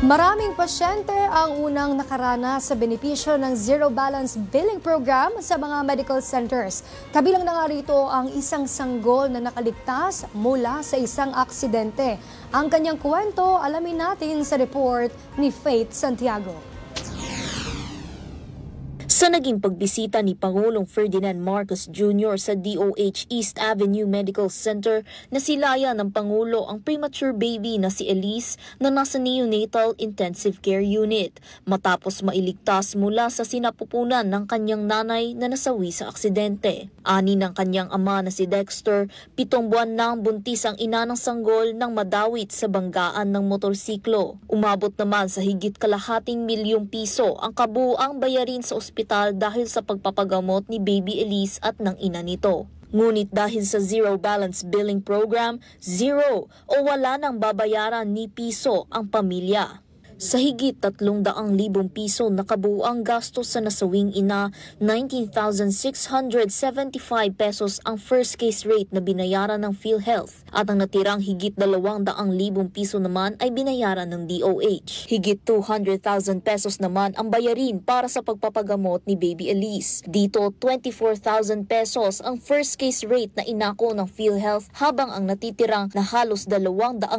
Maraming pasyente ang unang nakaranas sa benepisyo ng Zero Balance Billing Program sa mga medical centers. Kabilang na nga rito ang isang sanggol na nakaligtas mula sa isang aksidente. Ang kanyang kwento, alamin natin sa report ni Faith Santiago. Sa naging pagbisita ni Pangulong Ferdinand Marcos Jr. sa DOH East Avenue Medical Center, nasilaya ng Pangulo ang premature baby na si Elise na nasa neonatal intensive care unit matapos mailigtas mula sa sinapupunan ng kanyang nanay na nasawi sa aksidente. Ani ng kanyang ama na si Dexter, 7 buwan nang buntis ang ina ng sanggol nang madawit sa banggaan ng motorsiklo. Umabot naman sa higit ₱250,000 ang kabuuang bayarin sa ospital dahil sa pagpapagamot ni Baby Elise at ng ina nito. Ngunit dahil sa Zero Balance Billing Program, zero o wala nang babayaran ni piso ang pamilya. Sa higit 300,000 piso na kabuuang gastos sa nasawing ina, 19,675 pesos ang first case rate na binayaran ng PhilHealth at ang natirang higit 200,000 piso naman ay binayaran ng DOH. Higit 200,000 pesos naman ang bayarin para sa pagpapagamot ni Baby Elise. Dito, 24,000 pesos ang first case rate na inako ng PhilHealth habang ang natitirang na halos 200,000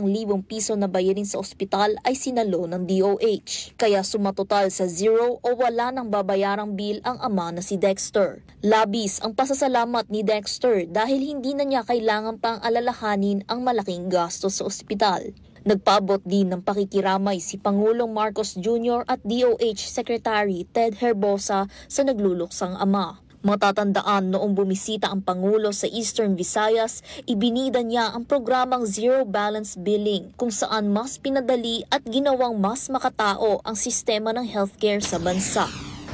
piso na bayarin sa ospital ay sinalo ng DOH. Kaya sumatotal sa zero o wala nang babayarang bill ang ama na si Dexter. Labis ang pasasalamat ni Dexter dahil hindi na niya kailangan pang alalahanin ang malaking gastos sa ospital. Nagpaabot din ng pakikiramay si Pangulong Marcos Jr. at DOH Secretary Ted Herbosa sa nagluluksang ama. Matatandaan noong bumisita ang Pangulo sa Eastern Visayas, ibinida niya ang programang Zero Balance Billing kung saan mas pinadali at ginawang mas makatao ang sistema ng healthcare sa bansa.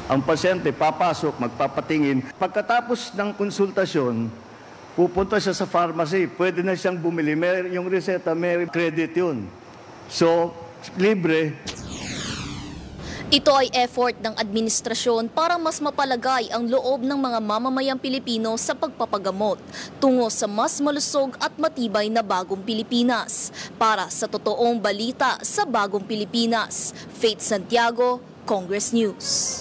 Ang pasyente papasok, magpapatingin. Pagkatapos ng konsultasyon, pupunta siya sa pharmacy. Pwede na siyang bumili. Yung reseta, may credit yun. So, libre. Ito ay effort ng administrasyon para mas mapalagay ang loob ng mga mamamayang Pilipino sa pagpapagamot tungo sa mas malusog at matibay na bagong Pilipinas. Para sa totoong balita sa bagong Pilipinas, Faith Santiago, Congress News.